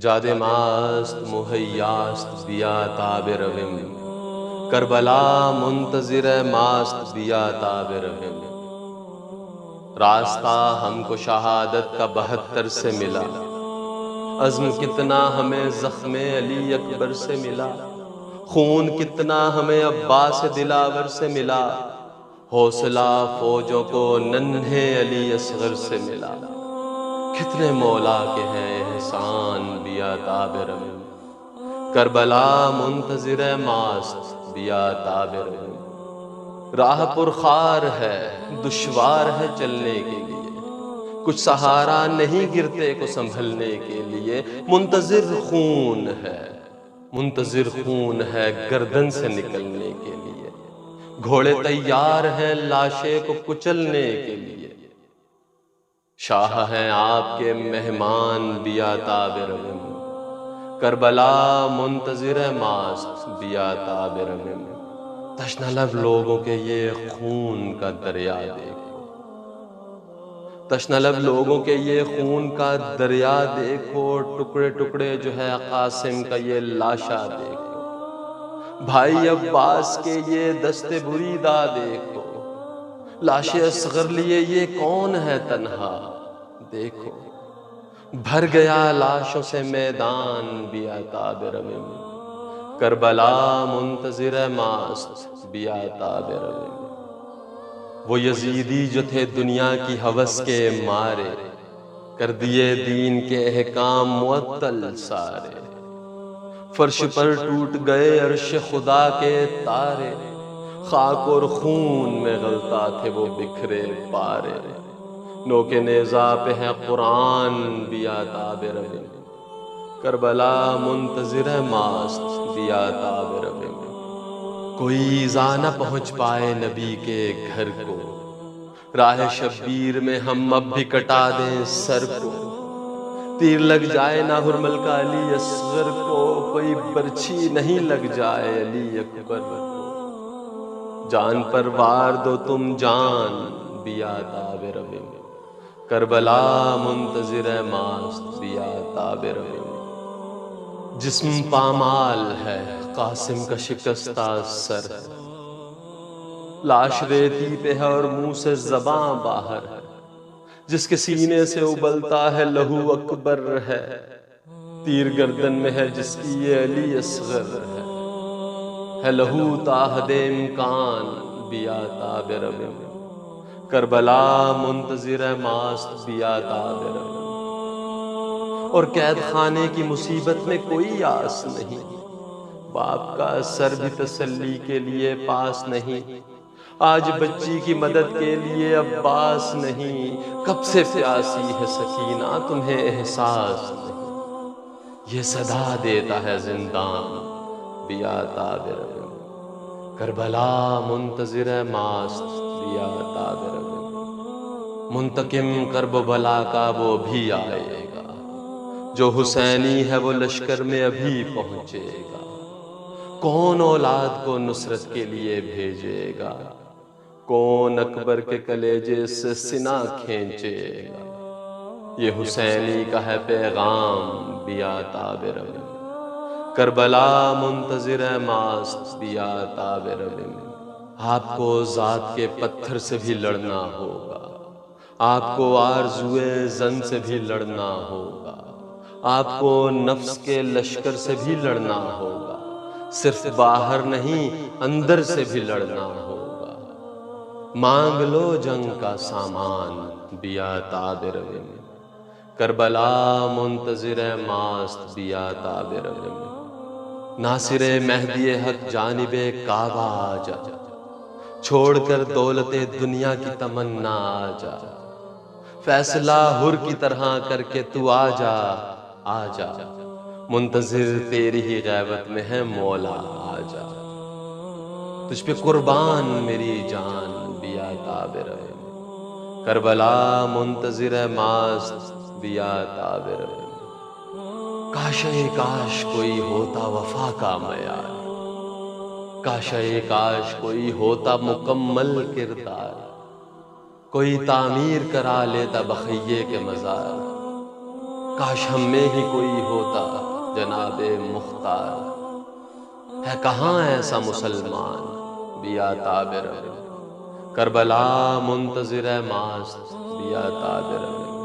جاد ماست مہیاست بیا تاب روم، کربلا منتظر ماست بیا تاب روم۔ راستہ ہم کو شہادت کا 72 سے ملا، عزم کتنا ہمیں زخم علی اکبر سے ملا، خون کتنا ہمیں عباس دلاور سے ملا، حوصلہ فوجوں کو ننھے علی اصغر سے ملا۔ کتنے مولا کے ہیں احسان بیا تاب روم، کربلا منتظر ماست بیا تاب روم۔ راہ پرخار ہے، دشوار ہے چلنے کے لیے، کچھ سہارا نہیں گرتے کو سنبھلنے کے لیے، منتظر خون ہے، منتظر خون ہے گردن سے نکلنے کے لیے، گھوڑے تیار ہیں لاشے کو کچلنے کے لیے۔ شاہ ہیں آپ کے مہمان بیا تاب روم، کربلا منتظر ماست بیا تاب روم۔ تشنہ لب لوگوں کے یہ خون کا دریا دیکھو، تشنہ لب لوگوں کے یہ خون کا دریا دیکھو، ٹکڑے ٹکڑے جو ہے قاسم کا یہ لاشا دیکھو، بھائی عباس کے یہ دست بریدہ دیکھو، لاش اصغر لیے یہ کون ہے تنہا دیکھو، بھر گیا لاشوں سے میدان بیا تاب روم، کربلا منتظر ماست بیا تاب روم۔ وہ یزیدی جو تھے دنیا کی ہوس کے مارے، کر دیے دین کے احکام معطل سارے، فرش پر ٹوٹ گئے عرش خدا کے تارے، خاک اور خون میں غلطہ تھے وہ بکھرے پارے، نوک نیزہ پہ ہے قرآن بیا تاب روم، کربلا منتظر ماست بیا تاب روم۔ کوئی ایذا نہ پہنچ پائے نبی کے گھر کو، راہ شبیر میں ہم اب بھی کٹا دیں سر کو، تیر لگ جائے نہ حرمل کا علی اصغر کو، کوئی برچھی نہیں لگ جائے علی اکبر کو، جان پر وار دو تم جان بیا تاب روم، کربلا منتظر ماست بیا تاب روم۔ جسم پامال ہے، قاسم کا شکستہ سر ہے، لاش ریتی پہ ہے اور منہ سے زباں باہر ہے، جس کے سینے سے ابلتا ہے لہو اکبر ہے، تیر گردن میں ہے جس کی یہ علی اصغر ہے لہو تا حد امکان بیا تاب روم، کربلا منتظر ماست بیا تاب روم۔ اور قید خانے کی مصیبت میں کوئی آس نہیں، باپ کا سر بھی تسلی کے لیے پاس نہیں، آج بچی کی مدد کے لیے عباس نہیں، کب سے پیاسی ہے سکینہ تمہیں احساس نہیں، یہ صدا دیتا ہے زندان بیا تاب روم، کربلا منتظر ماست بیا تاب روم۔ منتقم کرب و بلا کا وہ بھی آئے گا، جو حسینی ہے وہ لشکر میں ابھی پہنچے گا، کون اولاد کو نصرت کے لیے بھیجے گا، کون اکبر کے کلیجے سے سینہ کھینچے گا، یہ حسینی کا ہے پیغام بیا تاب روم، کربلا منتظر ماست بیا تاب روم۔ آپ کو ذات کے پتھر سے بھی لڑنا ہوگا، آپ کو آرزوئے زن سے بھی لڑنا ہوگا، آپ کو نفس کے لشکر سے بھی لڑنا ہوگا، صرف باہر نہیں اندر سے بھی لڑنا ہوگا، مانگ لو جنگ کا سامان بیا تاب روم، کربلا منتظر ماست بیا تاب روم۔ ناصر مہدی حق جانب کعبہ آجا، چھوڑ کر دولت دنیا کی تمنا آجا، فیصلہ حر کی طرح کر کے تو آجا آجا، منتظر تیری ہی غیبت میں ہے مولا آجا، تجھ پہ قربان میری جان بیا تاب روم، کربلا منتظر ماست بیا تاب روم۔ کاش کاش کوئی ہوتا وفا کا معیار، کاش کاش کوئی ہوتا مکمل کردار، کوئی تعمیر کرا لیتا بقیے کے مزار، کاش ہم میں ہی کوئی ہوتا جناب مختار، ہے کہاں ایسا مسلمان بیا تاب رو، کربلا منتظر ماست بیا تاب رو۔